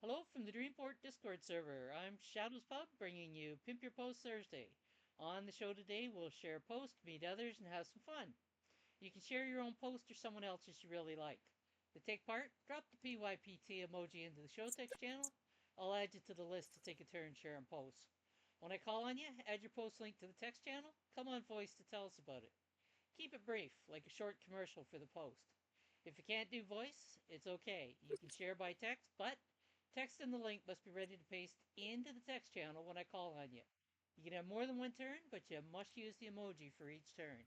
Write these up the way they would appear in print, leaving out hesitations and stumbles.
Hello from the Dreamport Discord server. I'm ShadowsPub bringing you Pimp Your Post Thursday. On the show today, we'll share a post, meet others, and have some fun. You can share your own post or someone else's you really like. To take part, drop the PYPT emoji into the show text channel. I'll add you to the list to take a turn sharing posts. When I call on you, add your post link to the text channel. Come on voice to tell us about it. Keep it brief, like a short commercial for the post. If you can't do voice, it's okay. You can share by text, but text and the link must be ready to paste into the text channel when I call on you. You can have more than one turn, but you must use the emoji for each turn.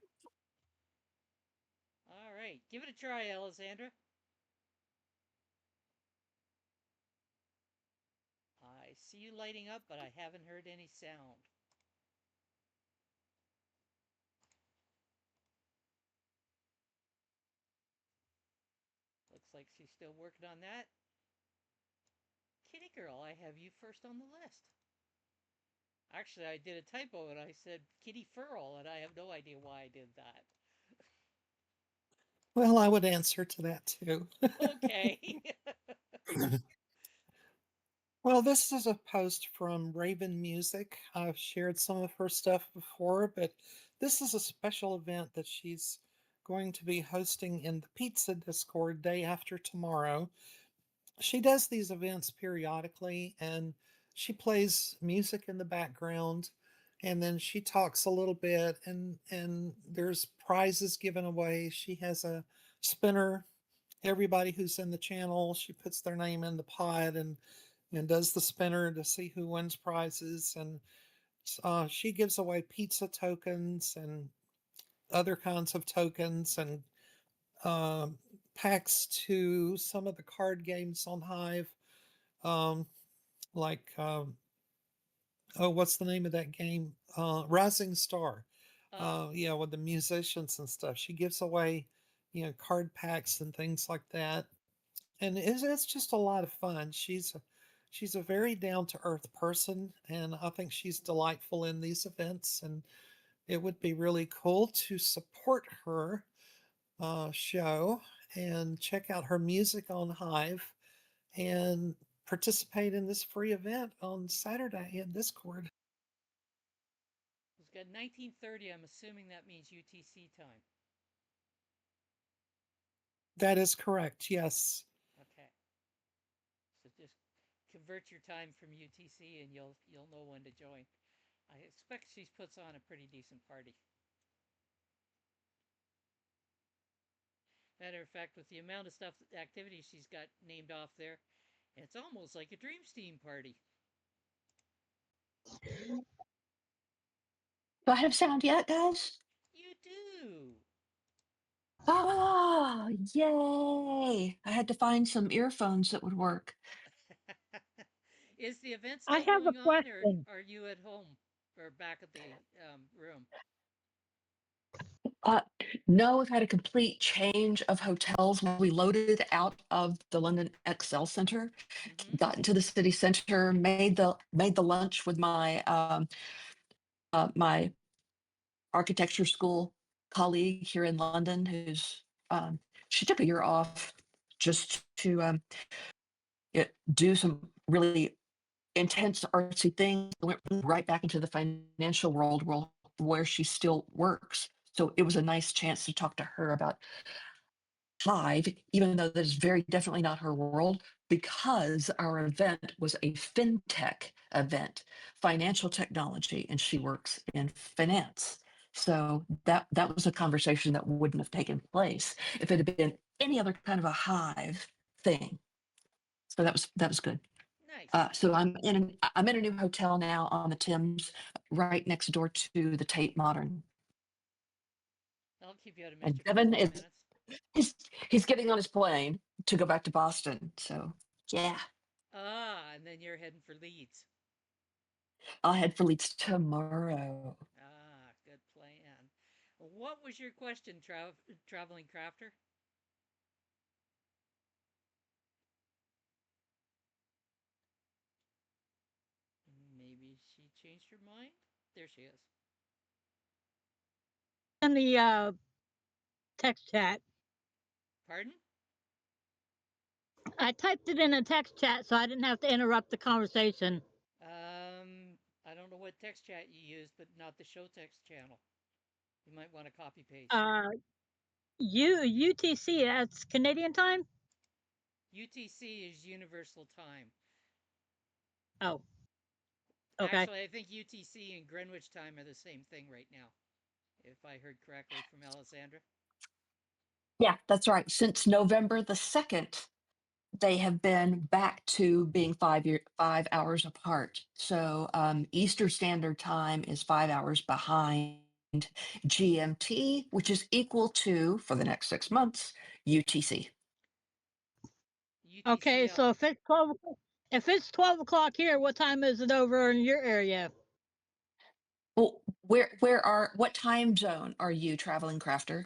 All right, give it a try, Alessandra. I see you lighting up, but I haven't heard any sound. Looks like she's still working on that. Kitty girl, I have you first on the list. Actually, I did a typo and I said Kitty Furl, and I have no idea why I did that. Well, I would answer to that too. Okay. Well, this is a post from Raven Music. I've shared some of her stuff before, but this is a special event that she's going to be hosting in the Pizza Discord day after tomorrow. She does these events periodically and she plays music in the background and then she talks a little bit and there's prizes given away. She has a spinner. Everybody who's in the channel, she puts their name in the pot and does the spinner to see who wins prizes. And she gives away pizza tokens and other kinds of tokens and um, packs to some of the card games on Hive, um, like oh, what's the name of that game? Rising Star. Ah, Yeah, with the musicians and stuff. She gives away, card packs and things like that, and it's just a lot of fun. She's a very down to earth person, and I think she's delightful in these events. And it would be really cool to support her show and check out her music on Hive and participate in this free event on Saturday in Discord. it's got 1930. I'm assuming that means UTC time. That is correct. Yes. Okay. So just convert your time from UTC and you'll know when to join. I expect she puts on a pretty decent party. Matter of fact, with the amount of stuff activities she's got named off there, it's almost like a Dream Steam party. Do I have sound yet, guys? You do. Ah, yay! I had to find some earphones that would work. Is the event I still have a going on, or question. are you at home or back at the room? Uh, no, we've had a complete change of hotels. We loaded out of the London Excel Center, Mm-hmm. got into the city center, made the lunch with my architecture school colleague here in London, who's she took a year off just to do some really intense artsy things. Went right back into the financial world where she still works. So it was a nice chance to talk to her about Hive, even though that is very definitely not her world, because our event was a fintech event, financial technology, and she works in finance. So that was a conversation that wouldn't have taken place if it had been any other kind of a Hive thing. So that was good. Nice. So I'm in a new hotel now on the Thames, right next door to the Tate Modern. I'll keep you out of And mischief for a Devin few is minutes. he's getting on his plane to go back to Boston. So yeah, Ah, and then you're heading for Leeds. I'll head for Leeds tomorrow. Ah, good plan. What was your question, traveling crafter? Maybe she changed her mind? There she is. In the text chat. Pardon? I typed it in a text chat so I didn't have to interrupt the conversation. I don't know what text chat you use, but not the show text channel. You might want to copy paste. Uh, UTC, that's Canadian time? UTC is Universal Time. Oh, okay. Actually, I think UTC and Greenwich Time are the same thing right now, if I heard correctly from Alessandra. Yeah, that's right. Since November the 2nd, they have been back to being 5 hours apart. So Eastern Standard Time is 5 hours behind GMT, which is equal to, for the next 6 months, UTC. Okay, UTC, so if it's 12 o'clock here, what time is it over in your area? Well, what time zone are you, traveling crafter?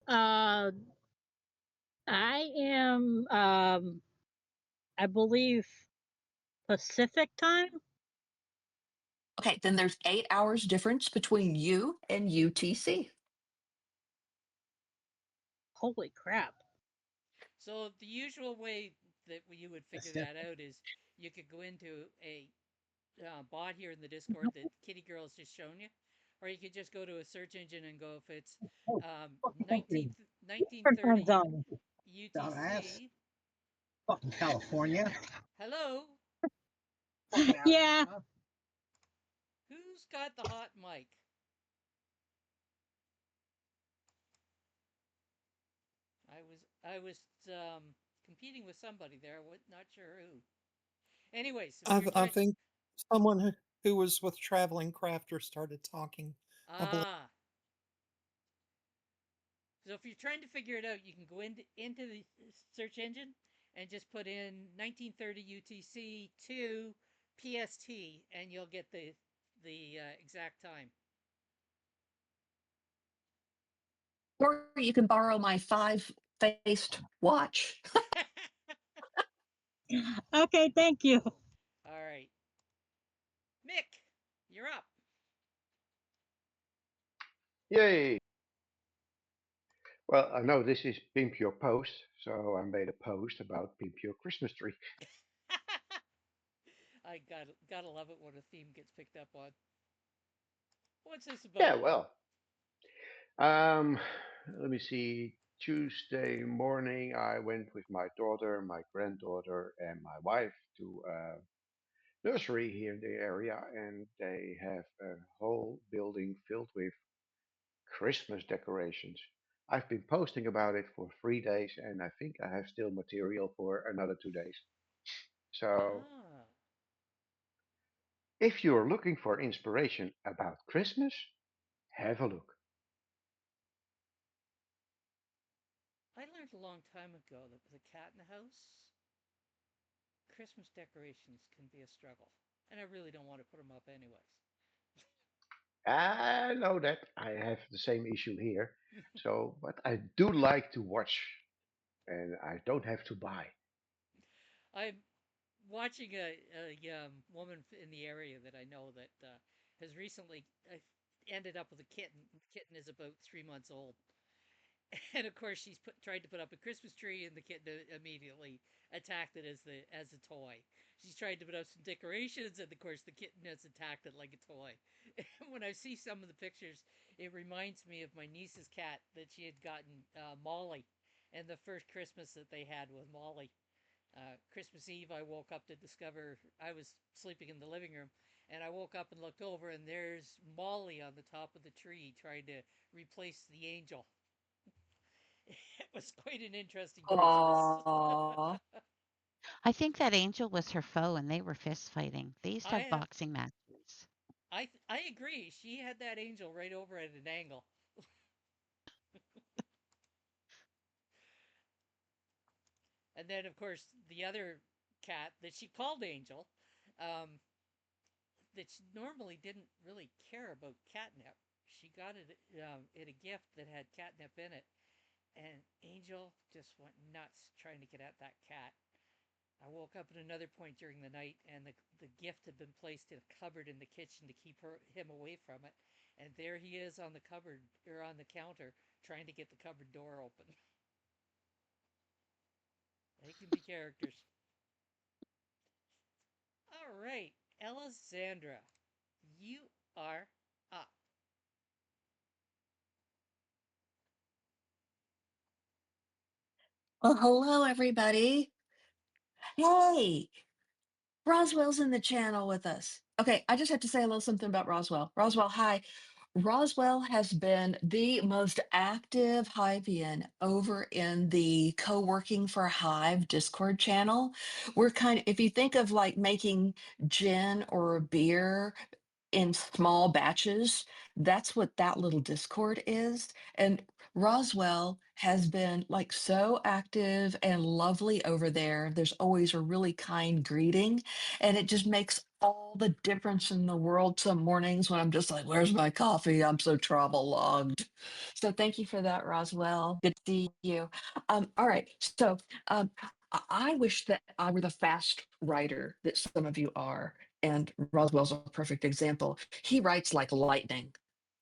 Uh, I am, I believe Pacific time. Okay, then there's 8 hours difference between you and UTC. Holy crap! So the usual way that you would figure that out is you could go into a bot here in the Discord that Kitty Girl has just shown you, or you could just go to a search engine and go if it's Different time 1930 zone. Dumbass. UTC. Fucking California. Hello, Fucking Yeah. Arizona. who's got the hot mic? I was competing with somebody there. Not sure who. Anyways, if you're I trying, think someone who was with Traveling Crafter started talking. I believe. ah, so if you're trying to figure it out, you can go into the search engine and just put in 1930 UTC to PST, and you'll get the exact time. Or you can borrow my five-faced watch. Okay, thank you. All right, Mick, you're up. Yay! Well, I know this is Pimp Your Post, so I made a post about Pimp Your Christmas Tree. I gotta love it when a theme gets picked up on. What's this Yeah, about? well, um, let me see. Tuesday morning, I went with my daughter, my granddaughter, and my wife to a nursery here in the area, and they have a whole building filled with Christmas decorations. I've been posting about it for 3 days, and I think I have still material for another 2 days. So Ah, if you're looking for inspiration about Christmas, have a look. I learned a long time ago that with a cat in the house, Christmas decorations can be a struggle, and I really don't want to put them up anyways. I know that I have the same issue here. So, but I do like to watch and I don't have to buy. I'm watching a woman in the area that I know that has recently ended up with a kitten. The kitten is about 3 months old, and of course she's tried to put up a Christmas tree, and the kitten immediately attacked it as a toy. She's tried to put up some decorations, and of course the kitten has attacked it like a toy. When I see some of the pictures, it reminds me of my niece's cat that she had gotten, Molly, and the first Christmas that they had with Molly. Christmas Eve, I woke up to discover I was sleeping in the living room, and I woke up and looked over, and there's Molly on the top of the tree trying to replace the angel. It was quite an interesting Christmas. Aww. I think that angel was her foe and they were fist fighting. They used to have I boxing matches. I agree. She had that angel right over at an angle, and then of course the other cat that she called Angel, um, that she normally didn't really care about catnip. She got it a gift that had catnip in it, and Angel just went nuts trying to get at that cat. I woke up at another point during the night, and the gift had been placed in a cupboard in the kitchen to keep him away from it. And there he is on the cupboard or on the counter trying to get the cupboard door open. They can be characters. All right, Alessandra, you are up. Well, hello, everybody. Hey, Roswell's in the channel with us. Okay, I just have to say a little something about Roswell. Roswell, hi. Roswell has been the most active Hivian over in the co-working for Hive Discord channel. We're kind of, if you think of like making gin or beer in small batches. That's what that little Discord is. And Roswell has been like so active and lovely over there. There's always a really kind greeting, and it just makes all the difference in the world some mornings when I'm just like, where's my coffee? I'm so travel logged. So thank you for that, Roswell. Good to see you. All right. So I wish that I were the fast writer that some of you are. And Roswell's a perfect example. He writes like lightning.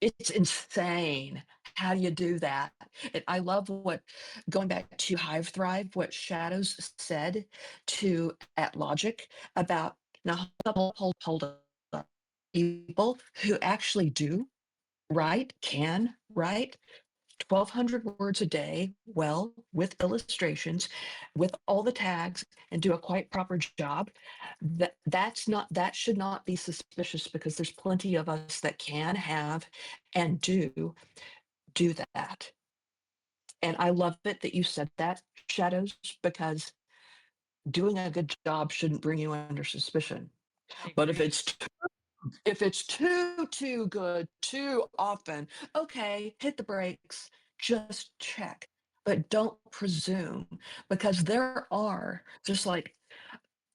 It's insane. How do you do that? And I love what, going back to Hive Thrive, what Shadows said to at Logic about, now hold up. People who actually do write, can write, 1,200 words a day, well, with illustrations, with all the tags, and do a quite proper job. That should not be suspicious because there's plenty of us that can have and do that. And I love it that you said that, Shadows, because doing a good job shouldn't bring you under suspicion. I But if agree. it's too good too often, okay, hit the brakes, just check, but don't presume, because there are, just like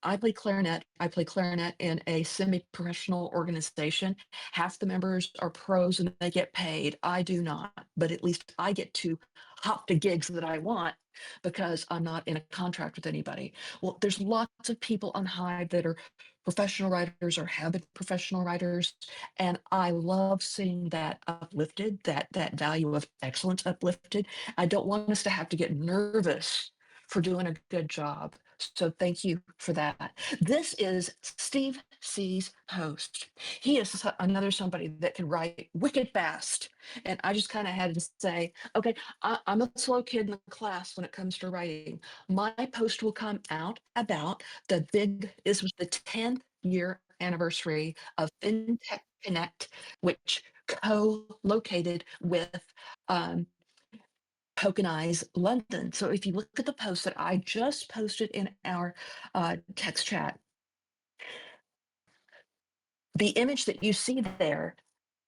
I play clarinet. I play clarinet in a semi-professional organization. Half the members are pros and they get paid. I do not, but at least I get to hop to gigs that I want because I'm not in a contract with anybody. Well, there's lots of people on Hive that are professional writers or have been professional writers, and I love seeing that uplifted, that value of excellence uplifted. I don't want us to have to get nervous for doing a good job. So thank you for that. This is Steve C's host. He is another somebody that can write wicked fast. And I just kind of had to say, okay, I'm a slow kid in the class when it comes to writing. My post will come out about this was the 10th year anniversary of FinTech Connect, which co-located with um, Poke Eyes London. So if you look at the post that I just posted in our text chat, the image that you see there,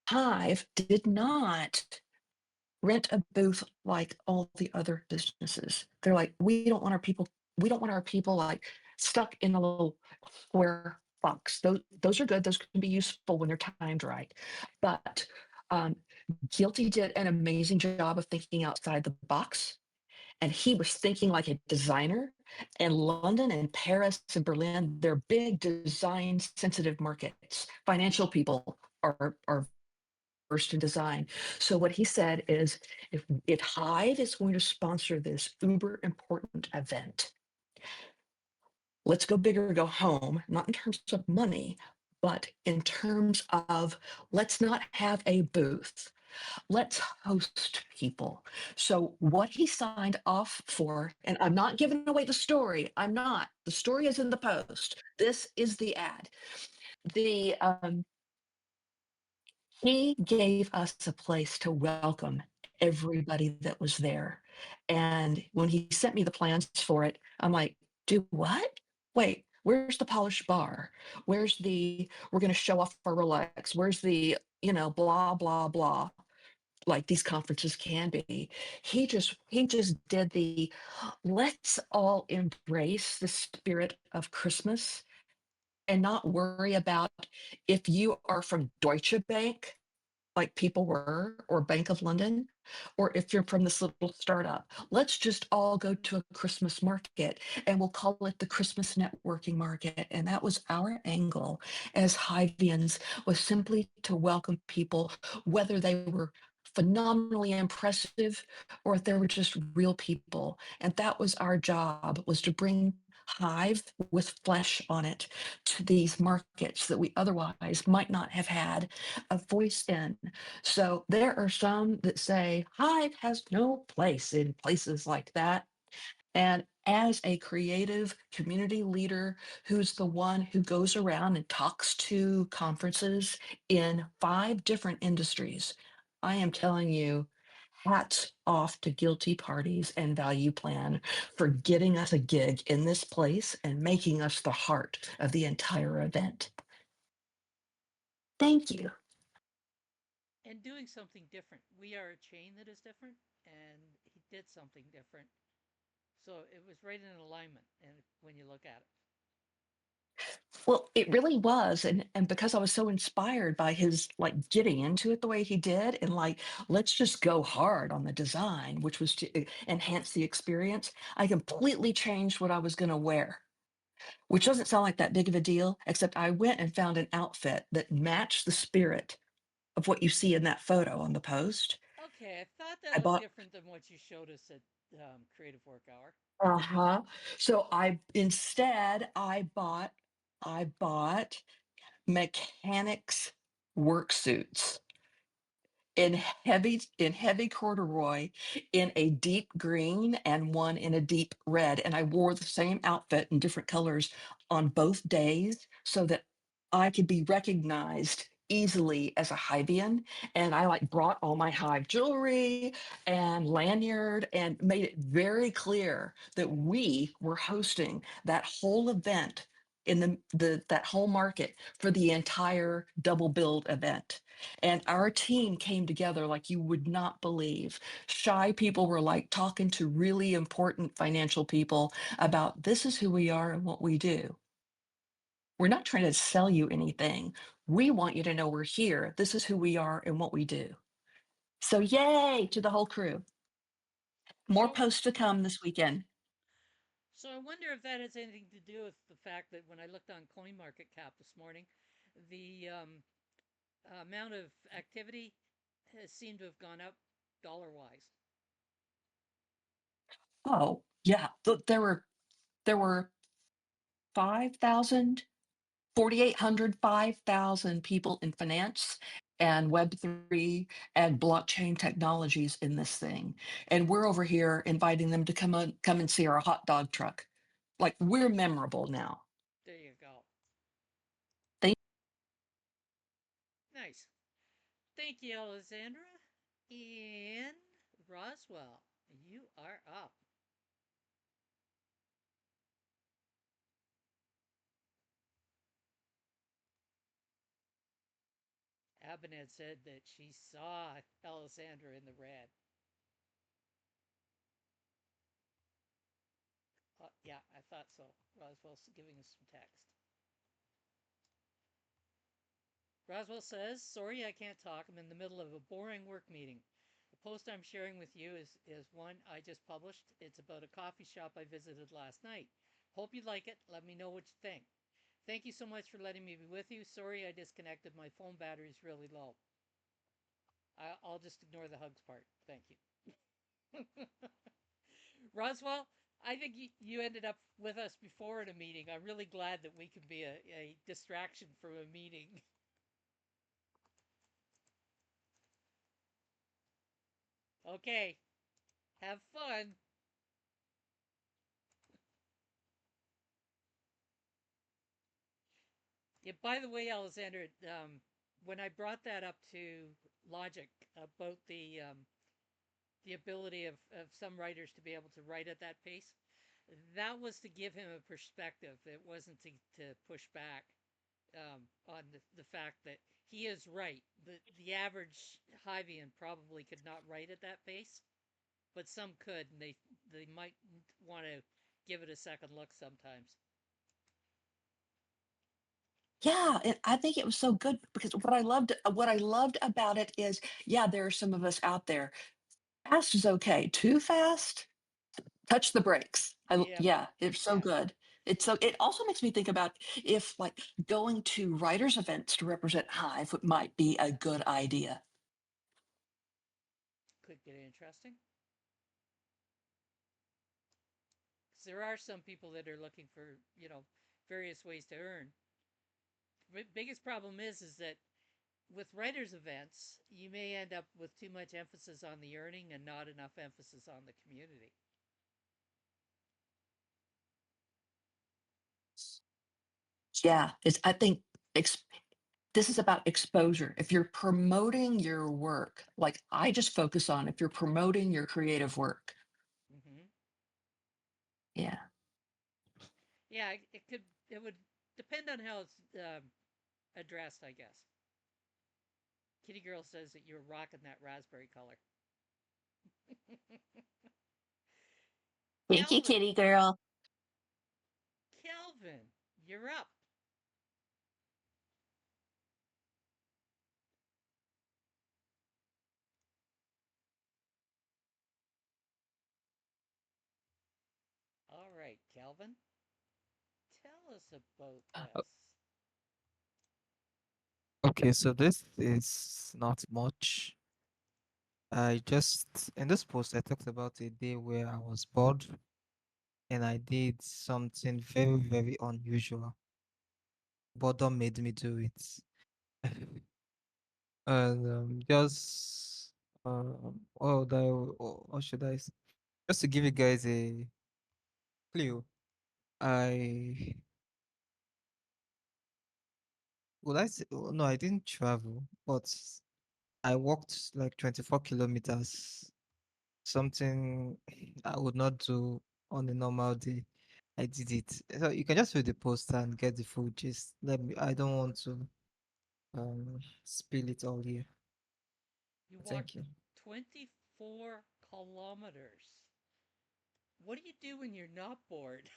Hive did not rent a booth like all the other businesses. They're like, we don't want our people like stuck in a little square box. Those are good. Those can be useful when they're timed right. But um, Guilty did an amazing job of thinking outside the box, and he was thinking like a designer. And London and Paris and Berlin, they're big design sensitive markets. Financial people are versed in design. So what he said is, if Hive is going to sponsor this uber important event, let's go big or go home, not in terms of money, but in terms of, let's not have a booth. Let's host people. So what he signed off for, and I'm not giving away the story. I'm not. The story is in the post. This is the ad. The He gave us a place to welcome everybody that was there. And when he sent me the plans for it, I'm like, do what? Wait, where's the polished bar? We're going to show off our Rolex. Where's blah, blah, blah, like these conferences can be. He just did let's all embrace the spirit of Christmas and not worry about if you are from Deutsche Bank, like people were, or Bank of London, or if you're from this little startup. Let's just all go to a Christmas market, and we'll call it the Christmas networking market. And that was our angle as Hivians, was simply to welcome people, whether they were phenomenally impressive or if they were just real people. And that was our job, was to bring Hive with flesh on it to these markets that we otherwise might not have had a voice in. So there are some that say Hive has no place in places like that. And as a creative community leader who's the one who goes around and talks to conferences in 5 different industries, I am telling you, hats off to Guilty Parties and Value Plan for getting us a gig in this place and making us the heart of the entire event. Thank you. And doing something different. We are a chain that is different, and he did something different. So it was right in alignment, and when you look at it. Well, it really was, and because I was so inspired by his like getting into it the way he did, and like let's just go hard on the design, which was to enhance the experience. I completely changed what I was going to wear, which doesn't sound like that big of a deal, except I went and found an outfit that matched the spirit of what you see in that photo on the post. Okay, I thought that I looked bought. different than what you showed us at Creative Work Hour. Uh-huh. So I bought mechanics work suits in heavy corduroy, in a deep green and one in a deep red, and I wore the same outfit in different colors on both days so that I could be recognized easily as a Hivian. And I like brought all my Hive jewelry and lanyard and made it very clear that we were hosting that whole event in that whole market for the entire double build event. And our team came together like you would not believe. Shy people were like talking to really important financial people about this is who we are and what we do. We're not trying to sell you anything. We want you to know we're here. This is who we are and what we do. So, yay to the whole crew. More So, posts to come this weekend. so I wonder if that has anything to do with the fact that when I looked on CoinMarketCap this morning, the amount of activity has seemed to have gone up dollar wise. Oh, yeah. There were 5,000 4,800, 5,000 people in finance and Web3 and blockchain technologies in this thing. And we're over here inviting them to come and see our hot dog truck. Like we're memorable now. There you go. They Nice. Thank you, Alexandra. And Roswell, you are up. Abinette said that she saw Alexandra in the red. Yeah, I thought so. Roswell's giving us some text. Roswell says, sorry I can't talk. I'm in the middle of a boring work meeting. The post I'm sharing with you is one I just published. It's about a coffee shop I visited last night. Hope you like it. Let me know what you think. Thank you so much for letting me be with you. Sorry I disconnected. My phone battery is really low. I'll just ignore the hugs part. Thank you. Roswell, I think you ended up with us before in a meeting. I'm really glad that we could be a distraction from a meeting. Okay, have fun. Yeah, by the way, Alexander, when I brought that up to Logic about the ability of some writers to be able to write at that pace, that was to give him a perspective. It wasn't to push back on the fact that he is right. The average Hivian probably could not write at that pace, but some could, and they might want to give it a second look sometimes. Yeah, I think it was so good because what I loved about it is, yeah, there are some of us out there. Fast is okay. Too fast, touch the brakes. Yep. Yeah, it's so Yeah. good. It also makes me think about if like going to writers events to represent Hive might be a good idea. could get interesting. Because there are some people that are looking for, various ways to earn. The biggest problem is that with writers' events, you may end up with too much emphasis on the earning and not enough emphasis on the community. Yeah, it's I think ex- this is about exposure. If you're promoting your work, like I just focus on if you're promoting your creative work. Hmm. Yeah. Yeah, it would depend on how it's addressed, I guess. Kitty Girl says that you're rocking that raspberry color. Thank you, Calvin, kitty girl. Calvin, you're up. All right, Calvin, tell us about O- this. Okay, so this is not much. I just, in this post, I talked about a day where I was bored and I did something very, very unusual. Boredom made me do it. And just, what should I, just to give you guys a clue, I, no, I didn't travel, but I walked like 24 kilometers, something I would not do on a normal day. I did it. So you can just read the poster and get the full gist. I don't want to spill it all here. You Thank walked you. 24 kilometers. What do you do when you're not bored?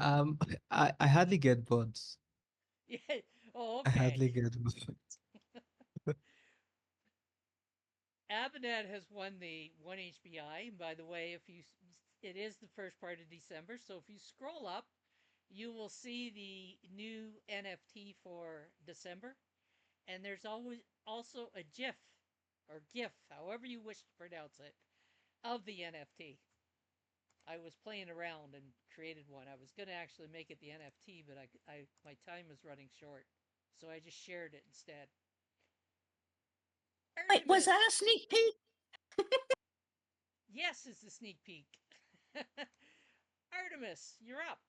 um, I hardly get bored. Yeah. Oh, I okay. hardly get bored. Abinad has won the 1 HBI. And by the way, it is the first part of December, so if you scroll up, you will see the new NFT for December. And there's always also a GIF or GIF, however you wish to pronounce it, of the NFT. I was playing around and created one. I was going to actually make it the NFT, but my time was running short, so I just shared it instead. Wait, was that a Artemis, sneak peek? yes, is the sneak peek. Artemis, you're up.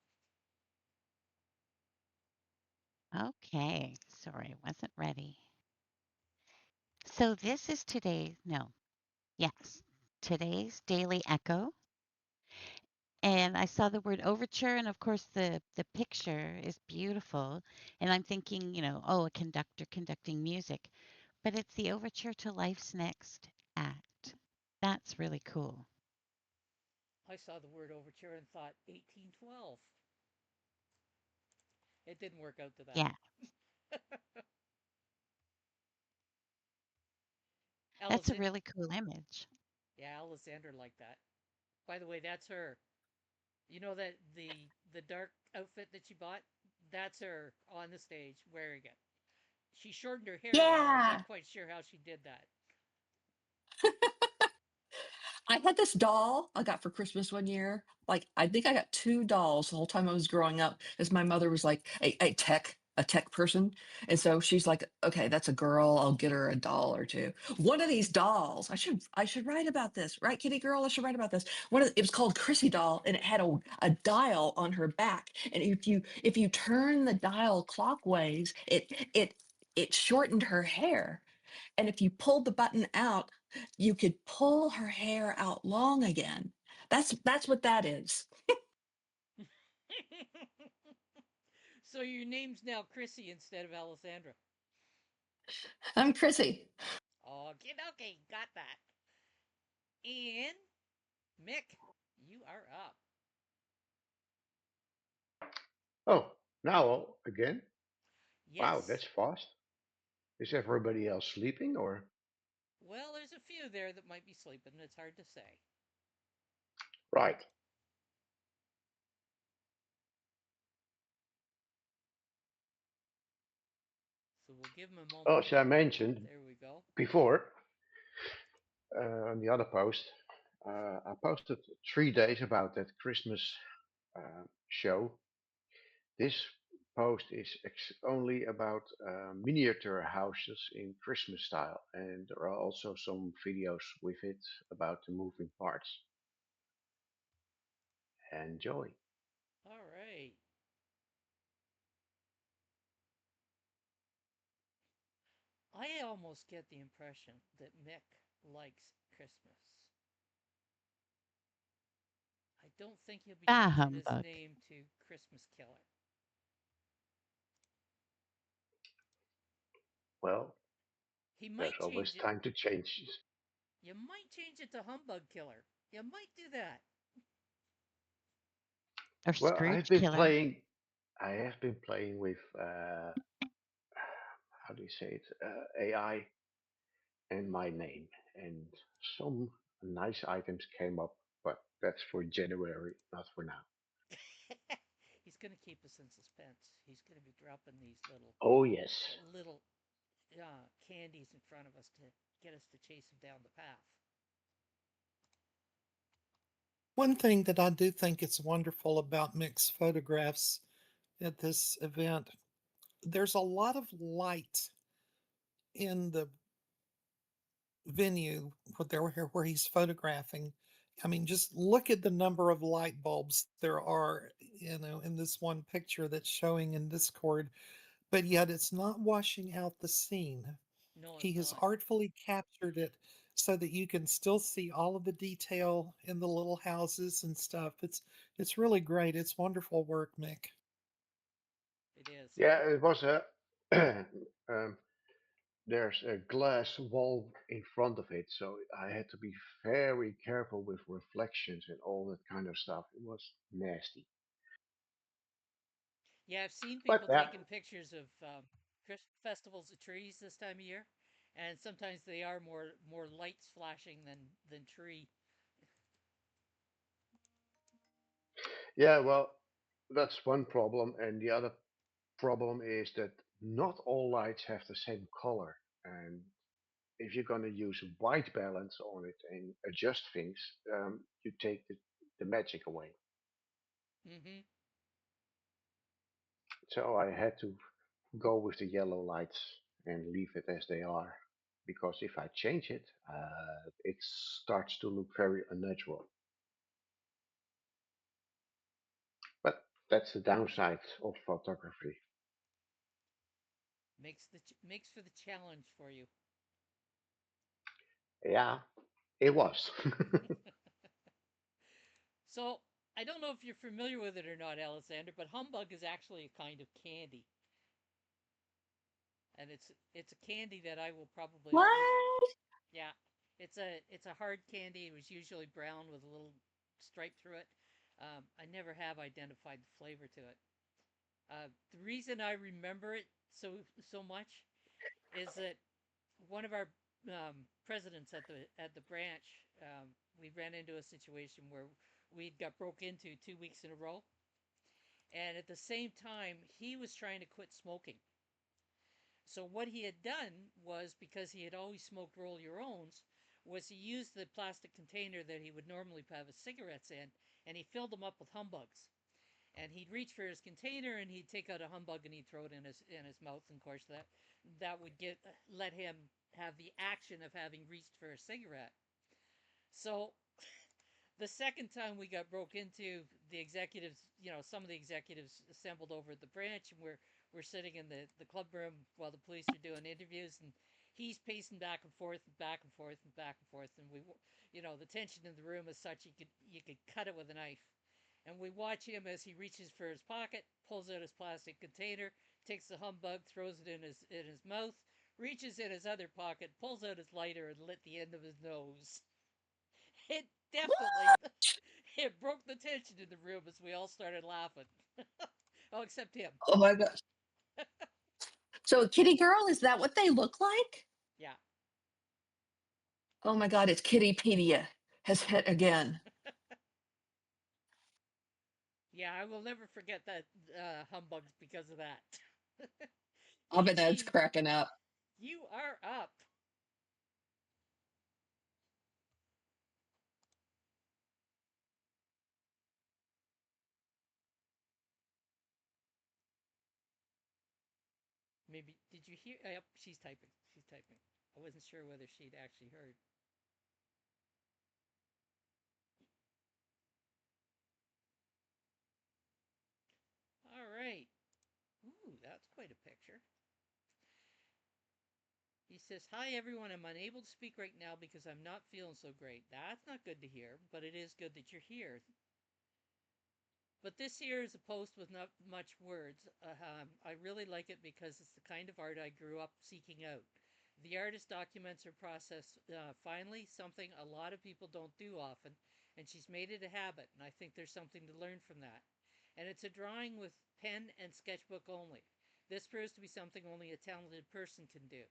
Okay, sorry, wasn't ready. So this is today, no, yes, today's Daily Echo. And I saw the word overture, and of course the picture is beautiful. And I'm thinking, oh, a conductor conducting music, but it's the overture to life's next act. That's really cool. I saw the word overture and thought 1812. It didn't work out to that. Yeah, that's a Alison, really cool image. yeah, Alexander liked that. By the way, that's her. You know that the dark outfit that she bought? That's her on the stage wearing it. She shortened her hair a little. I'm not Yeah. quite sure how she did that. I had this doll I got for Christmas one year. Like I think I got two dolls the whole time I was growing up, as my mother was like a tech person. And so she's like, okay, that's a girl. I'll get her a doll or two. One of these dolls, I should write about this, right, kitty girl? I should write about this. It was called Chrissy doll, and it had a dial on her back. And if you turn the dial clockwise, it shortened her hair. And if you pulled the button out, you could pull her hair out long again. That's what that is. So your name's now Chrissy instead of Alessandra. I'm Chrissy. Okay, okay, got that. And Mick, you are up. Oh, now again? Wow, Yes. that's fast. Is everybody else sleeping or? Well, there's a few there that might be sleeping. It's hard to say. Right. give him a Oh, moment as I here. mentioned There we go. before on the other post, I posted 3 days about that Christmas show. This post is only about miniature houses in Christmas style, and there are also some videos with it about the moving parts. Enjoy. All right. I almost get the impression that Mick likes Christmas. I don't think he'll be Ah, changing his humbug. name to Christmas Killer. Well, He there's might always change it. time to change. You might change it to Humbug Killer. You might do that. Or Well, Scrooge Killer. I have been playing with how do you say it, AI and my name, and some nice items came up, but that's for January, not for now. He's going to keep us in suspense. He's going to be dropping these Oh yes. little candies in front of us to get us to chase him down the path. One thing that I do think is wonderful about mixed photographs at this event, there's a lot of light in the venue where he's photographing. I mean, just look at the number of light bulbs there are, in this one picture that's showing in Discord, but yet it's not washing out the scene. No, He it's has not. artfully captured it so that you can still see all of the detail in the little houses and stuff. It's really great. It's wonderful work, Mick. It is. Yeah, it was a. um, there's a glass wall in front of it, so I had to be very careful with reflections and all that kind of stuff. It was nasty. Yeah, I've seen But people that, taking pictures of festivals of trees this time of year, and sometimes they are more lights flashing than tree. yeah, well, that's one problem, and the other problem is that not all lights have the same color. And if you're going to use white balance on it and adjust things, you take the magic away. Mm-hmm. So I had to go with the yellow lights and leave it as they are. Because if I change it, it starts to look very unnatural. But that's the downside of photography. Makes for the challenge for you. Yeah, it was. So I don't know if you're familiar with it or not, Alexander, but humbug is actually a kind of candy, and it's a candy that I will probably always. What? Yeah, it's a hard candy. It was usually brown with a little stripe through it. I never have identified the flavor to it. The reason I remember it so much is that one of our presidents at the branch, we ran into a situation where we'd got broke into 2 weeks in a row, and at the same time he was trying to quit smoking. So what he had done was, because he had always smoked roll your owns, was he used the plastic container that he would normally have his cigarettes in, and he filled them up with humbugs. And he'd reach for his container and he'd take out a humbug and he'd throw it in his mouth. And of course that would get let him have the action of having reached for a cigarette. So the second time we got broke into, the executives, some of the executives assembled over at the branch, and we're sitting in the club room while the police are doing interviews, and he's pacing back and forth and back and forth and back and forth, and the tension in the room is such you could cut it with a knife. And we watch him as he reaches for his pocket, pulls out his plastic container, takes the humbug, throws it in his mouth, reaches in his other pocket, pulls out his lighter, and lit the end of his nose. It definitely What? it broke the tension in the room as we all started laughing. Oh, except him. Oh my gosh. So, Kitty Girl, is that what they look like? Yeah. Oh my God, it's Kittypedia has hit again. Yeah, I will never forget that humbugs because of that. Abinad's Yeezy, cracking up. you are up. Maybe, did you hear? Yep, she's typing. She's typing. I wasn't sure whether she'd actually heard. All right. Ooh, that's quite a picture. He says, "Hi everyone, I'm unable to speak right now because I'm not feeling so great." That's not good to hear, but it is good that you're here. But this here is a post with not much words. I really like it because it's the kind of art I grew up seeking out. The artist documents her process finally, something a lot of people don't do often, and she's made it a habit, and I think there's something to learn from that. And it's a drawing with pen and sketchbook only. This proves to be something only a talented person can do.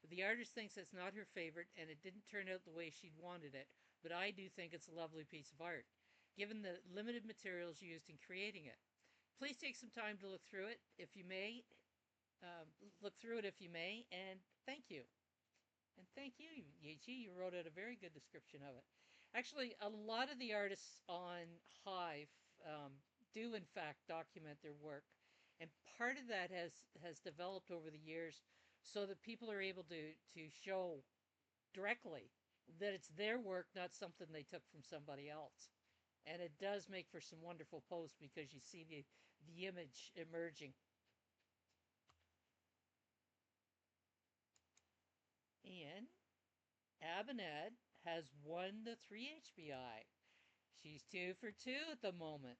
The artist thinks it's not her favorite, and it didn't turn out the way she'd wanted it, but I do think it's a lovely piece of art given the limited materials used in creating it. Please take some time to look through it if you may. Look through it if you may, and thank you. And thank you, Yichi. You wrote out a very good description of it. Actually, a lot of the artists on Hive do, in fact, document their work, and part of that has developed over the years, so that people are able to show directly that it's their work, not something they took from somebody else. And it does make for some wonderful posts because you see the image emerging. And Abinad has won the 3 HBI. She's 2 for 2 at the moment.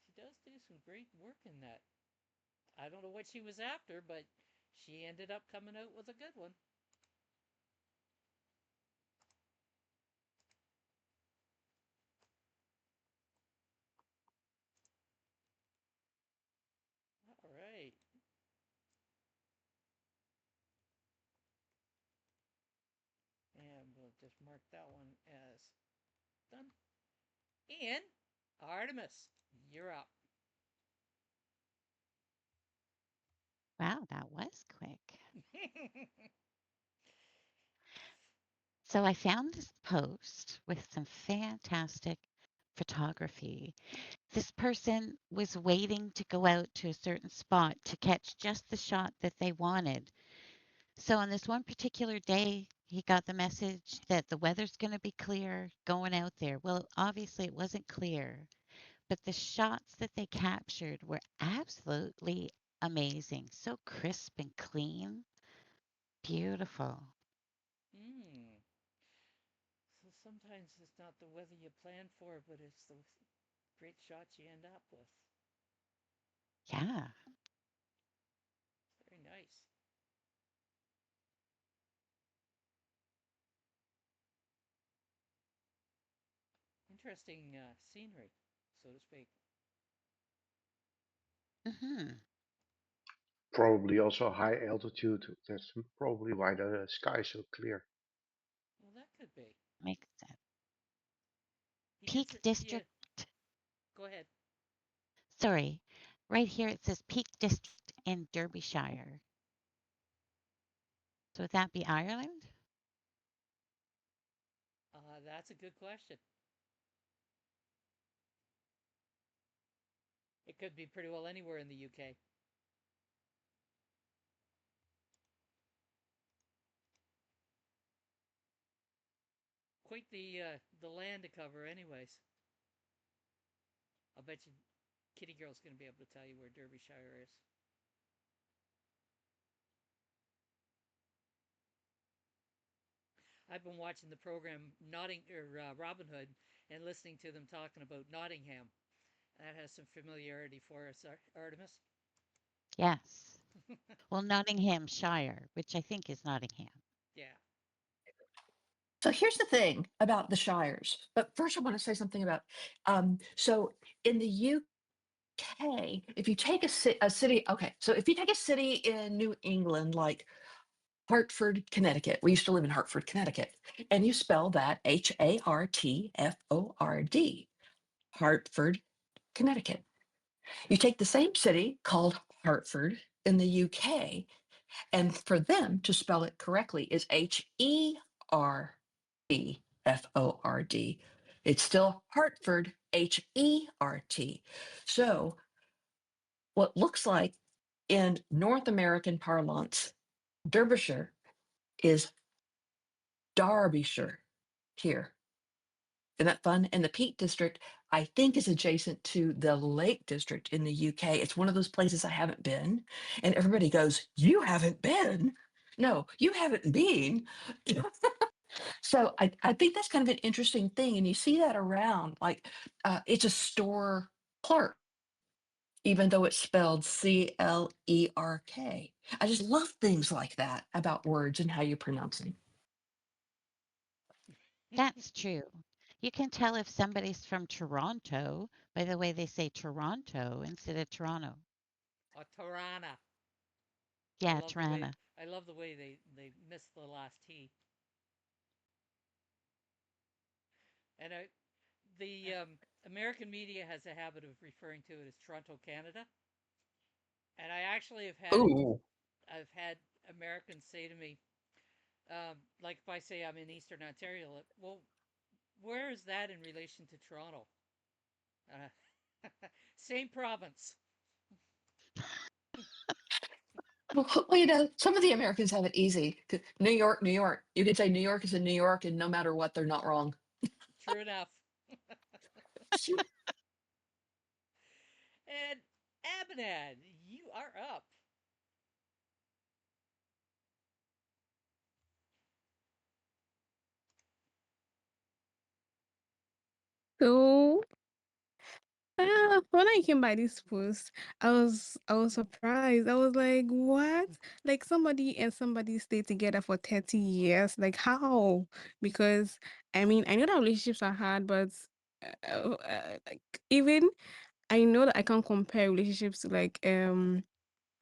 She does do some great work in that. I don't know what she was after, but she ended up coming out with a good one. All right. And we'll just mark that one as done. And Artemis, you're up. Wow, that was quick. So I found this post with some fantastic photography. This person was waiting to go out to a certain spot to catch just the shot that they wanted. So on this one particular day, he got the message that the weather's going to be clear going out there. Well, obviously it wasn't clear, but the shots that they captured were absolutely amazing. So crisp and clean. Beautiful. Hmm. So sometimes it's not the weather you plan for, but it's the great shots you end up with. Yeah. Very nice. Interesting scenery, so to speak. Hmm. Probably also high altitude. That's probably why the sky is so clear. Well, that could be. Makes sense. He did. Peak Yeah. District. Go ahead. Sorry. Right here it says Peak District in Derbyshire. So would that be Ireland? That's a good question. It could be pretty well anywhere in the UK. Quite the land to cover, anyways. I'll bet you Kitty Girl's going to be able to tell you where Derbyshire is. I've been watching the program Robin Hood and listening to them talking about Nottingham. That has some familiarity for us, Artemis. Yes. Well, Nottinghamshire, which I think is Nottingham. Yeah. So here's the thing about the shires. But first, I want to say something about. So in the UK, if you take a city, okay, so if you take a city in New England like Hartford, Connecticut, we used to live in Hartford, Connecticut, and you spell that Hartford, Hartford, Connecticut. You take the same city called Hartford in the UK, and for them to spell it correctly is Hertford. It's still Hartford, Hert. So, what looks like in North American parlance, Derbyshire is Derbyshire here. Isn't that fun? And the Peak District, I think, is adjacent to the Lake District in the UK. It's one of those places I haven't been. And everybody goes, "You haven't been?" No, you haven't been. So I think that's kind of an interesting thing. And you see that around, like it's a store clerk, even though it's spelled Clerk. I just love things like that about words and how you pronounce them. That's true. You can tell if somebody's from Toronto by the way they say Toronto instead of Toronto. A Tirana. I Yeah, love the way Tirana. I love the way they miss the last T. And the American media has a habit of referring to it as Toronto, Canada. And I actually Ooh. I've had Americans say to me, like if I say I'm in Eastern Ontario, like, well, where is that in relation to Toronto? Same province. Well, some of the Americans have it easy. New York, New York. You can say New York is in New York, and no matter what, they're not wrong. True enough. And Abinad, you are up. So when I came by this post, I was surprised. I was like, what? Like somebody and somebody stayed together for 30 years. Like how? Because I mean, I know that relationships are hard, but like even I know that I can't compare relationships to like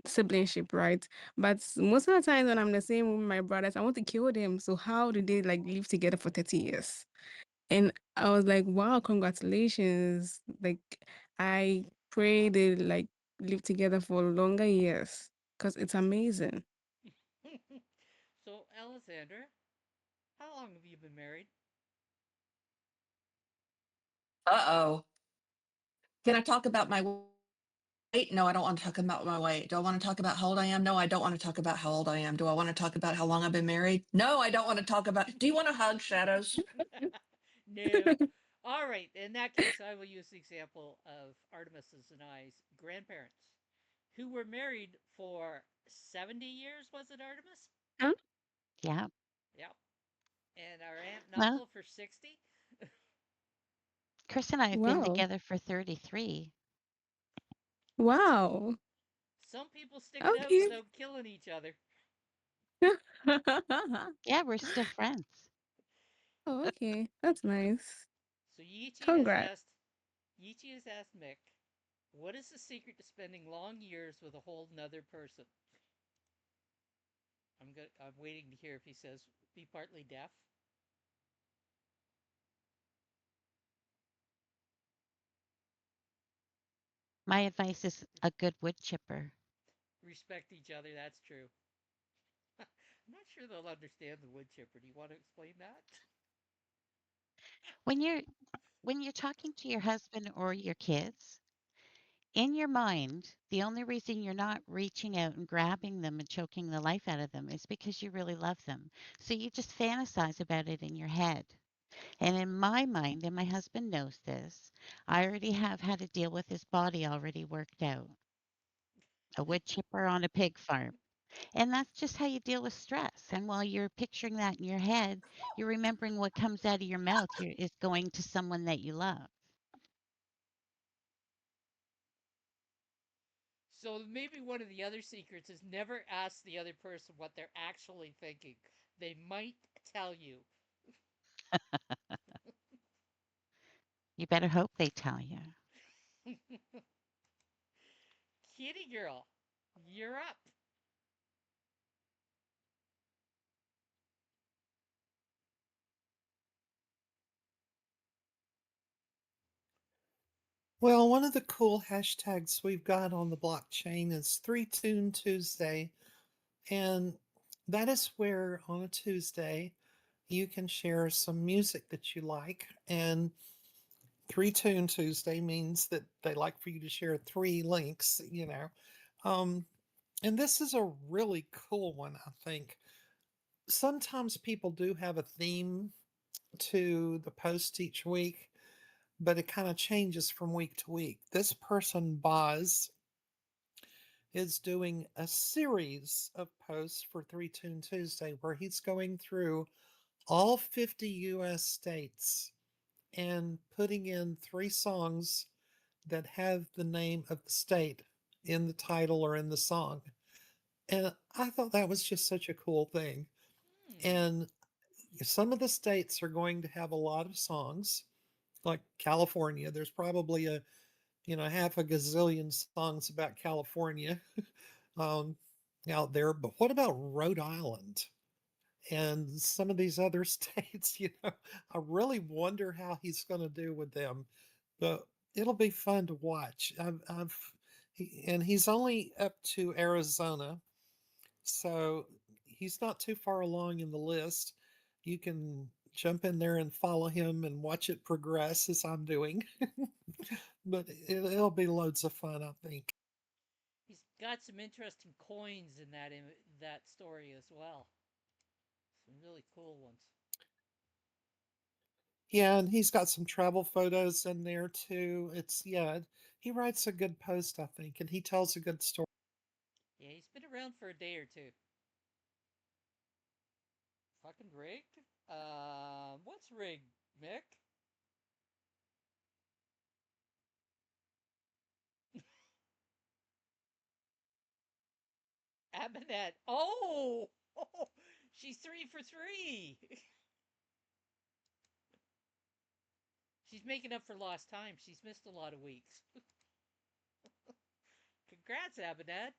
siblingship, right? But most of the times when I'm the same with my brothers, I want to kill them. So how did they like live together for 30 years? And I was like, wow, congratulations. Like, I pray they like live together for longer years because it's amazing. So, Alexander, how long have you been married? Uh-oh. Can I talk about my weight? No, I don't want to talk about my weight. Do I want to talk about how old I am? No, I don't want to talk about how old I am. Do I want to talk about how long I've been married? No, I don't want to talk about. Do you want to hug, Shadows? No. All right. In that case, I will use the example of Artemis's and I's grandparents, who were married for 70 years, was it, Artemis? Huh? Yeah. Yep. And our aunt and Well, uncle for 60. Chris and I have been Wow. together for 33. Wow. Some people stick it out Okay. without killing each other. Yeah, we're still friends. Oh, okay. That's nice. So Congrats. Yichi has asked Mick, what is the secret to spending long years with a whole nother person? I'm waiting to hear if he says be partly deaf. My advice is a good wood chipper. Respect each other, that's true. I'm not sure they'll understand the wood chipper. Do you want to explain that? When you're when you're talking to your husband or your kids, in your mind, the only reason you're not reaching out and grabbing them and choking the life out of them is because you really love them. So you just fantasize about it in your head. And in my mind, and my husband knows this, I already have how to deal with his body already worked out. A wood chipper on a pig farm. And that's just how you deal with stress. And while you're picturing that in your head, you're remembering what comes out of your mouth is going to someone that you love. So maybe one of the other secrets is never ask the other person what they're actually thinking. They might tell you. You better hope they tell you. Kitty girl, you're up. Well, one of the cool hashtags we've got on the blockchain is 3 Tune Tuesday. And that is where on a Tuesday you can share some music that you like. And 3 Tune Tuesday means that they like for you to share 3 links. Um, and this is a really cool one, I think. Sometimes people do have a theme to the post each week, but it kind of changes from week to week. This person, Boz, is doing a series of posts for 3 Tune Tuesday where he's going through all 50 US states and putting in 3 songs that have the name of the state in the title or in the song. And I thought that was just such a cool thing. Hmm. And some of the states are going to have a lot of songs, like California. There's probably half a gazillion songs about California um, out there. But what about Rhode Island and some of these other states? I really wonder how he's going to do with them. But it'll be fun to watch. And he's only up to Arizona, so he's not too far along in the list. You can jump in there and follow him and watch it progress as I'm doing. But it'll be loads of fun, I think. He's got some interesting coins in that story as well. Some really cool ones. Yeah, and he's got some travel photos in there too. Yeah, he writes a good post, I think, and he tells a good story. Yeah, he's been around for a day or two. Fucking rigged? What's rigged, Mick? Abinette. Oh! Oh! She's 3 for 3. She's making up for lost time. She's missed a lot of weeks. Congrats, Abinette.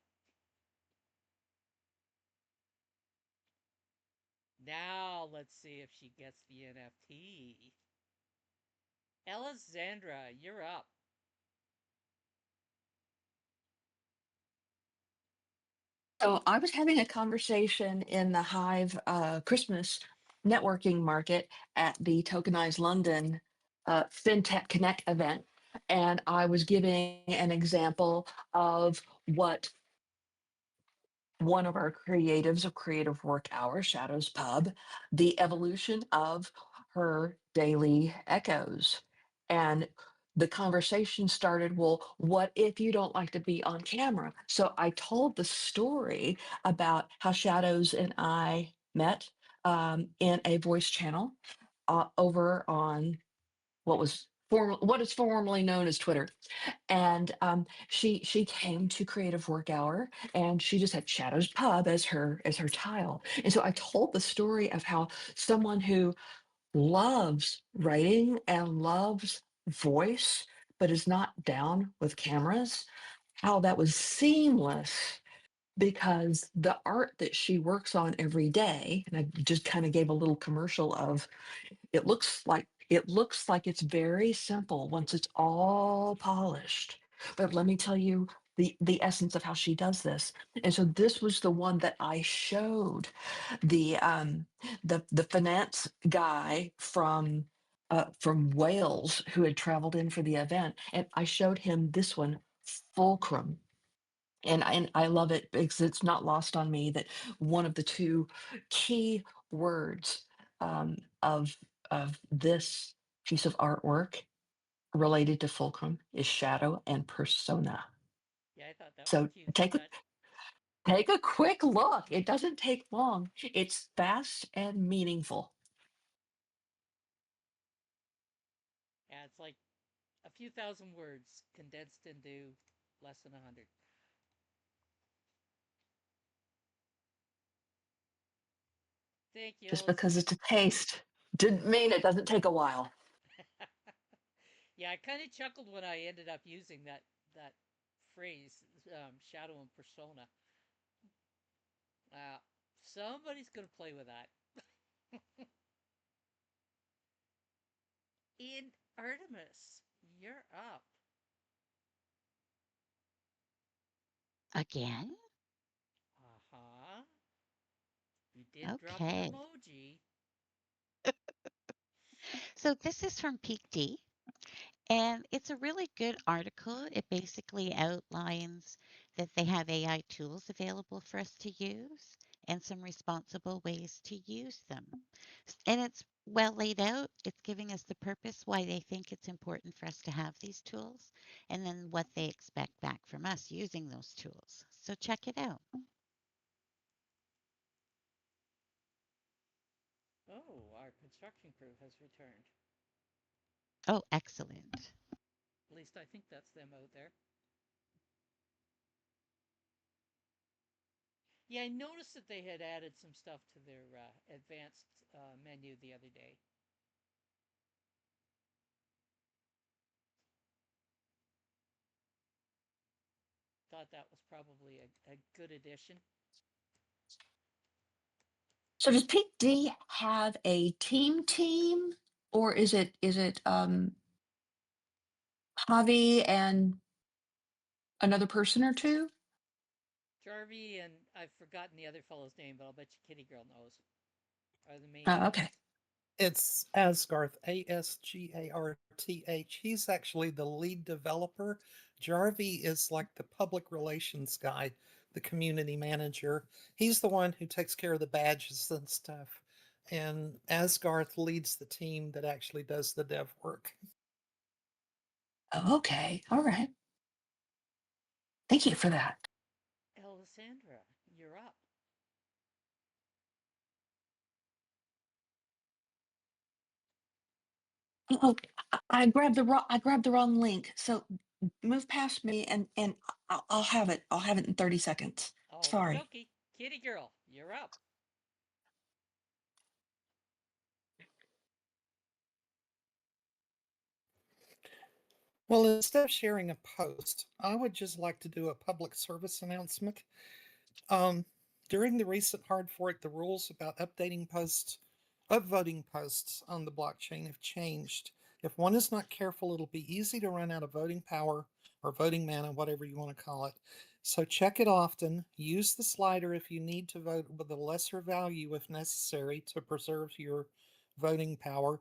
Now let's see if she gets the NFT. Alessandra, you're up. So I was having a conversation in the Hive Christmas networking market at the Tokenized London FinTech Connect event. And I was giving an example of what one of our creatives of Creative Work Hour, Shadows Pub, the evolution of her daily echoes. And the conversation started, well, what if you don't like to be on camera? So I told the story about how Shadows and I met in a voice channel over on what is formerly known as Twitter, and she came to Creative Work Hour, and she just had Shadows Pub as her tile. And so I told the story of how someone who loves writing and loves voice, but is not down with cameras, how that was seamless because the art that she works on every day, and I just kind of gave a little commercial of it looks like it's very simple once it's all polished. But let me tell you the essence of how she does this. And so this was the one that I showed the finance guy from Wales who had traveled in for the event, and I showed him this one, Fulcrum. And I love it because it's not lost on me that one of the two key words um, of of this piece of artwork related to Fulcrum is shadow and persona. Yeah, I thought that was So cute. That take a quick look. It doesn't take long. It's fast and meaningful. yeah, it's like a few thousand words condensed into less than 100. Thank you, Just because Alessandra. it's a taste didn't mean it doesn't take a while. Yeah, I kind of chuckled when I ended up using that phrase, shadow and persona. Uh, Somebody's gonna play with that. In Artemis, you're up. Again? Uh-huh. You did drop an Okay. emoji. So this is from Peak D. And it's a really good article. It basically outlines that they have AI tools available for us to use and some responsible ways to use them. And it's well laid out. It's giving us the purpose why they think it's important for us to have these tools and then what they expect back from us using those tools. So check it out. Oh, our construction crew has returned. Oh, excellent. At least I think that's them out there. Yeah, I noticed that they had added some stuff to their advanced menu the other day. Thought that was probably a good addition. So does Peak D have a team, or is it Javi and another person or two? Jarvie and I've forgotten the other fellow's name, but I'll bet you Kitty Girl knows. Are the main Oh, okay. guys. It's Asgarth, Asgarth. He's actually the lead developer. Jarvie is like the public relations guy, the community manager. He's the one who takes care of the badges and stuff. And Asgarth leads the team that actually does the dev work. Oh, okay. All right. Thank you for that. Alessandra, you're up. Oh, I grabbed the wrong link. So move past me and I'll have it. I'll have it in 30 seconds. Okie Sorry. dokie. Kitty Girl, you're up. Well, instead of sharing a post, I would just like to do a public service announcement. Um, During the recent hard fork, the rules about upvoting posts on the blockchain have changed. If one is not careful, it'll be easy to run out of voting power or voting mana, whatever you want to call it. So check it often. Use the slider if you need to vote with a lesser value if necessary to preserve your voting power,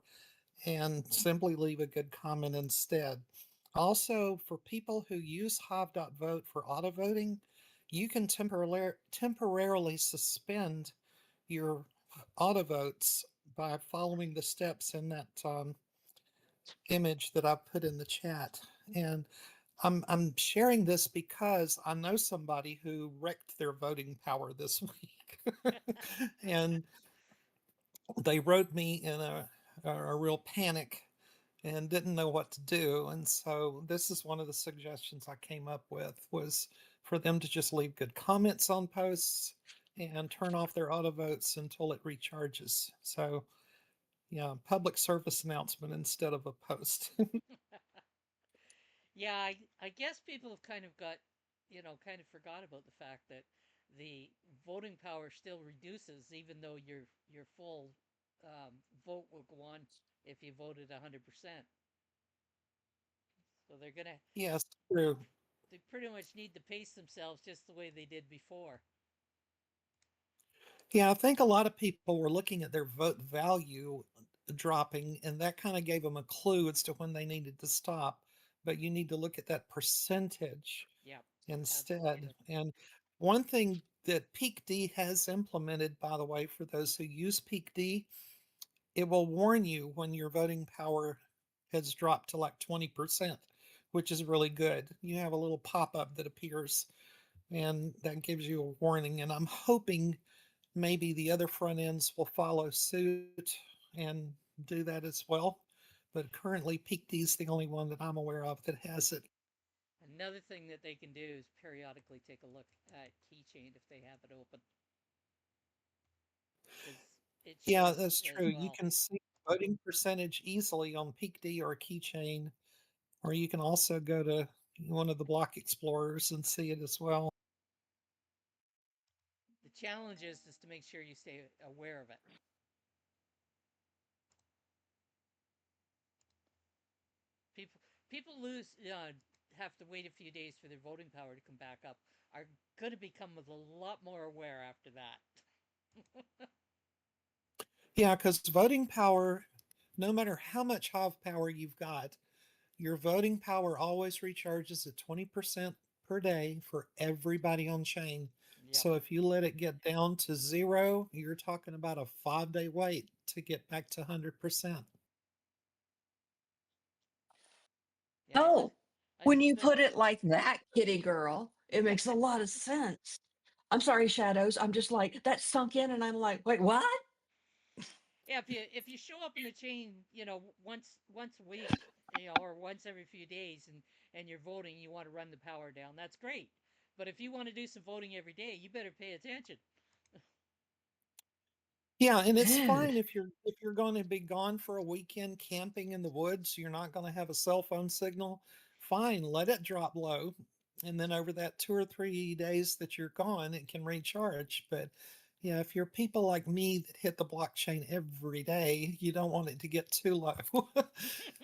and simply leave a good comment instead. Also, for people who use Hive.vote for auto voting, you can temporarily suspend your auto votes by following the steps in that image that I put in the chat. And I'm sharing this because I know somebody who wrecked their voting power this week. And they wrote me in a real panic and didn't know what to do. And so this is one of the suggestions I came up with, was for them to just leave good comments on posts and turn off their auto votes until it recharges. So yeah, public service announcement instead of a post. Yeah, I guess people have kind of got, kind of forgot about the fact that the voting power still reduces, even though your full vote will go on if you voted 100%. So Yes, they true. they pretty much need to pace themselves just the way they did before. Yeah, I think a lot of people were looking at their vote value dropping, and that kind of gave them a clue as to when they needed to stop. But you need to look at that percentage Yep, instead. absolutely. And one thing that Peak D has implemented, by the way, for those who use Peak D, it will warn you when your voting power has dropped to like 20%, which is really good. You have a little pop up that appears and that gives you a warning. And I'm hoping maybe the other front ends will follow suit and do that as well. But currently, Peak D is the only one that I'm aware of that has it. Another thing that they can do is periodically take a look at Keychain if they have it open, because it Yeah, shows that's true. as You well. can see voting percentage easily on Peak D or Keychain, or you can also go to one of the block explorers and see it as well. The challenge is just to make sure you stay aware of it. People people lose have to wait a few days for their voting power to come back up. are going to become a lot more aware after that. Yeah, because voting power, no matter how much Hive power you've got, your voting power always recharges at 20% per day for everybody on chain. Yep. So if you let it get down to zero, you're talking about a 5 day wait to get back to 100%. Yeah, Oh, I when just you spent. put it like that, kitty girl, it makes a lot of sense. I'm sorry, Shadows. I'm just like, that sunk in, and I'm like, wait, what? Yeah, if you show up in the chain, once a week, or once every few days, and you're voting, you want to run the power down. That's great. But if you want to do some voting every day, you better pay attention. Yeah, and it's Dude. fine if you're going to be gone for a weekend camping in the woods, you're not going to have a cell phone signal. Fine, let it drop low. And then over that 2 or 3 days that you're gone, it can recharge. But yeah, if you're people like me that hit the blockchain every day, you don't want it to get too low.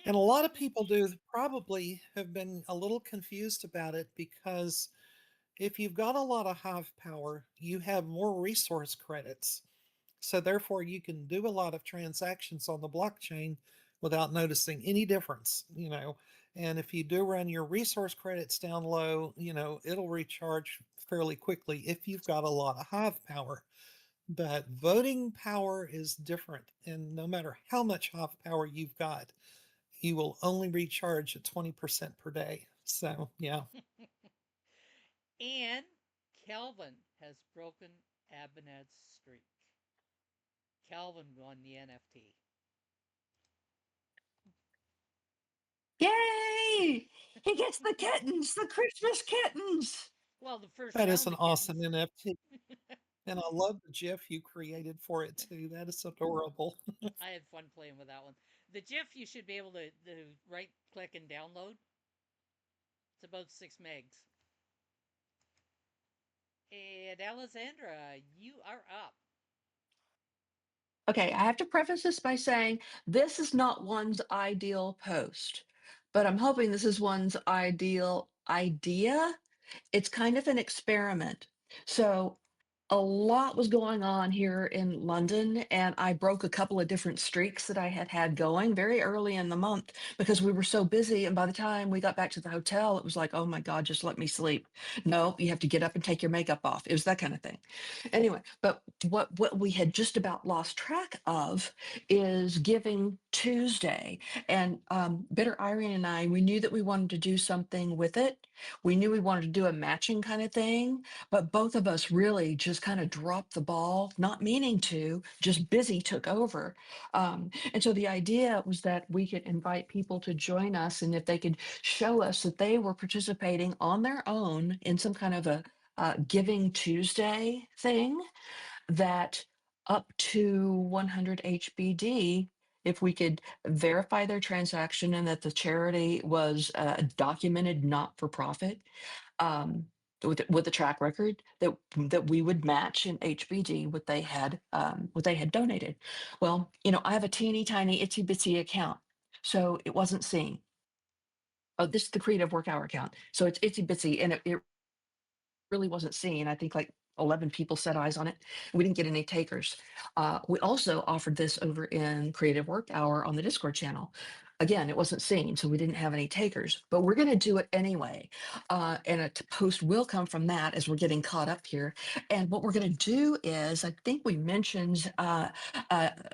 And a lot of people do probably have been a little confused about it because if you've got a lot of Hive power, you have more resource credits. So therefore, you can do a lot of transactions on the blockchain without noticing any difference. And if you do run your resource credits down low, it'll recharge fairly quickly if you've got a lot of Hive power. But voting power is different. And no matter how much Hive power you've got, you will only recharge at 20% per day. So, yeah. And Calvin has broken Abinad's streak. Calvin won the NFT. Yay! He gets the kittens, the Christmas kittens. Well, the first That is round an of awesome kittens. NFT. And I love the GIF you created for it too. That is adorable. I had fun playing with that one. The GIF you should be able to right click and download. It's about 6 megs. And Alessandra, you are up. Okay, I have to preface this by saying this is not one's ideal post, but I'm hoping this is one's ideal idea. It's kind of an experiment. So a lot was going on here in London, and I broke a couple of different streaks that I had had going very early in the month because we were so busy. And by the time we got back to the hotel, it was like, oh my God, just let me sleep. No, you have to get up and take your makeup off. It was that kind of thing. Anyway, but what we had just about lost track of is Giving Tuesday. And Bitter Irene and I, we knew that we wanted to do something with it. We knew we wanted to do a matching kind of thing, but both of us really just kind of dropped the ball, not meaning to, just busy took over. And so the idea was that we could invite people to join us, and if they could show us that they were participating on their own in some kind of a Giving Tuesday thing, that up to 100 HBD, if we could verify their transaction and that the charity was documented not for profit, with a track record, that we would match in HBD what they had donated. Well, I have a teeny tiny itsy bitsy account, so it wasn't seen. Oh, this is the Creative Work Hour account, so it's itsy bitsy, and it really wasn't seen. I think like 11 people set eyes on it. We didn't get any takers. We also offered this over in Creative Work Hour on the Discord channel. Again, it wasn't seen, so we didn't have any takers, but we're going to do it anyway. And a post will come from that as we're getting caught up here. And what we're going to do is, I think we mentioned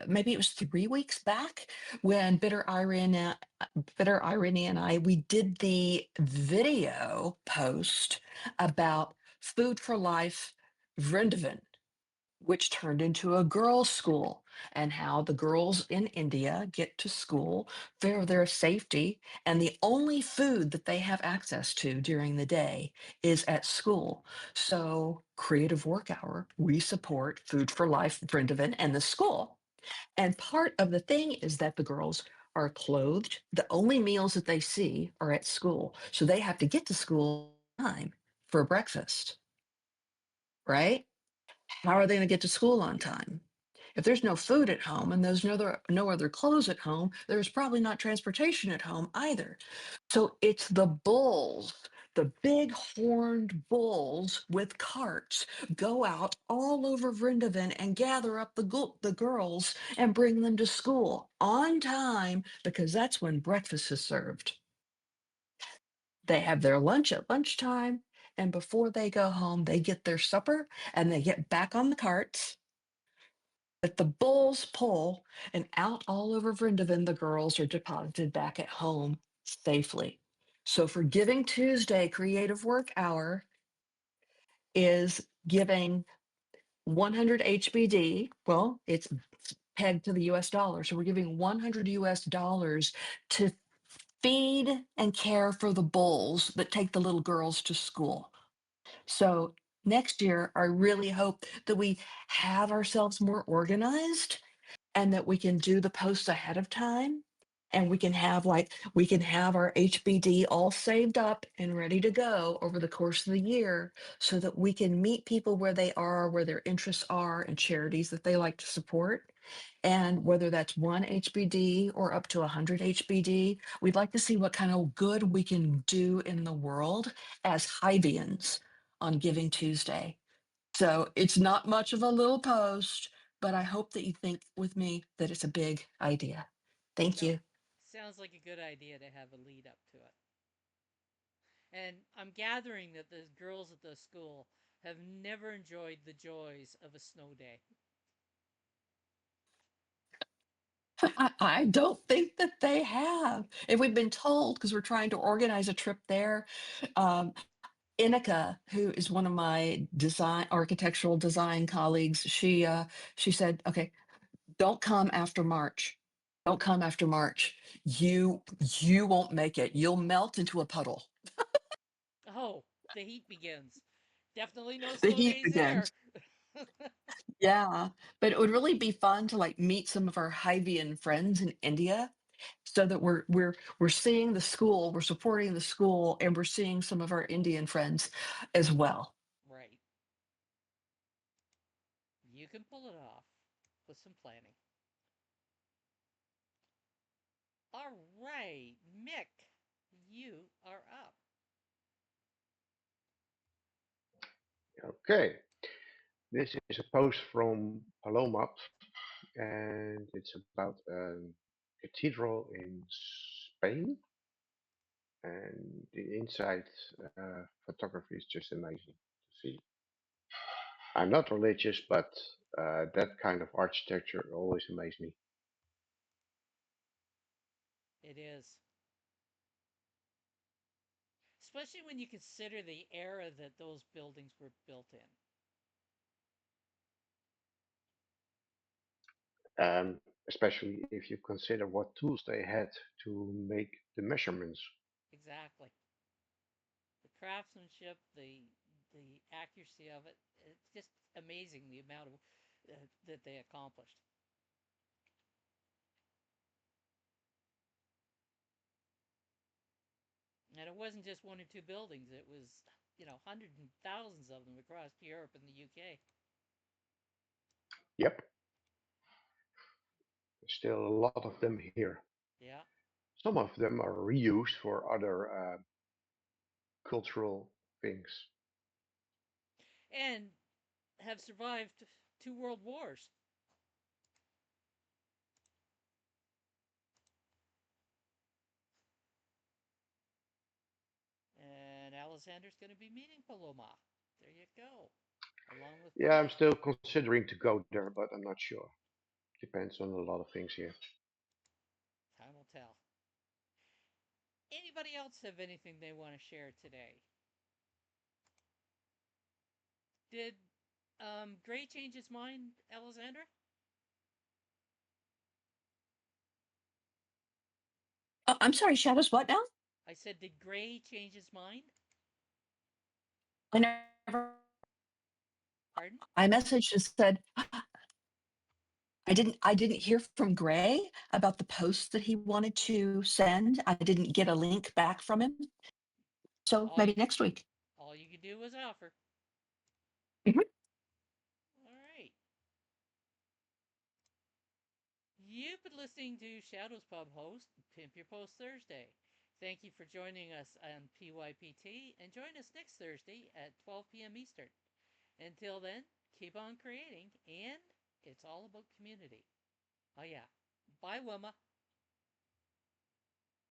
maybe it was 3 weeks back when Bitter Irene and I, we did the video post about Food for Life Vrindavan, which turned into a girls' school, and how the girls in India get to school for their safety. And the only food that they have access to during the day is at school. So, Creative Work Hour, we support Food for Life Vrindavan and the school. And part of the thing is that the girls are clothed. The only meals that they see are at school. So they have to get to school on time for breakfast, right? How are they going to get to school on time? If there's no food at home and there's no other clothes at home, there's probably not transportation at home either. So it's the bulls the big horned bulls with carts go out all over Vrindavan and gather up the girls and bring them to school on time because that's when breakfast is served. They have their lunch at lunchtime, and before they go home, they get their supper and they get back on the carts that the bulls pull, and out all over Vrindavan, the girls are deposited back at home safely. So for Giving Tuesday Creative Work Hour is giving 100 HBD. Well, it's pegged to the US dollar. So we're giving 100 US dollars to feed and care for the bulls that take the little girls to school. So next year, I really hope that we have ourselves more organized and that we can do the posts ahead of time, and we can have our HBD all saved up and ready to go over the course of the year so that we can meet people where they are, where their interests are, and charities that they like to support. And whether that's one HBD or up to 100 HBD, we'd like to see what kind of good we can do in the world as Hivians on Giving Tuesday. So it's not much of a little post, but I hope that you think with me that it's a big idea. Thank No, you. sounds like a good idea to have a lead up to it. And I'm gathering that the girls at the school have never enjoyed the joys of a snow day. I don't think that they have. And we've been told, because we're trying to organize a trip there, um, Inika, who is one of my architectural design colleagues, she said, okay, don't come after March. Don't come after March. You won't make it. You'll melt into a puddle. Oh, the heat begins. Definitely no The snow heat days begins. there. Yeah, but it would really be fun to like meet some of our Hivian friends in India so that we're seeing the school, we're supporting the school, and we're seeing some of our Indian friends as well. Right. You can pull it off with some planning. All right, Mick, you are up. Okay, this is a post from Paloma, and it's about a cathedral in Spain, and the inside photography is just amazing to see. I'm not religious, but that kind of architecture always amazed me. It is. Especially when you consider the era that those buildings were built in. Especially if you consider what tools they had to make the measurements. Exactly. The craftsmanship, the accuracy of it, it's just amazing the amount of that they accomplished. And it wasn't just one or two buildings, it was, hundreds and thousands of them across Europe and the UK. Yep, there's still a lot of them here. Yeah. Some of them are reused for other cultural things. And have survived two world wars. And Alexander's going to be meeting Paloma. There you go. Along with Yeah, I'm Mick. still considering to go there, but I'm not sure. Depends on a lot of things here. Time will tell. Anybody else have anything they want to share today? Did Gray change his mind, Alexander? Oh, I'm sorry, Shadows, what now? I said, did Gray change his mind? I never, Pardon? I messaged and said, I didn't hear from Gray about the post that he wanted to send. I didn't get a link back from him. So All maybe you next week. all you could do was offer. Mhm. All right. You've been listening to Shadows Pub host Pimp Your Post Thursday. Thank you for joining us on PYPT and join us next Thursday at 12 p.m. Eastern. Until then, keep on creating, and it's all about community. Oh, yeah. Bye, Wilma.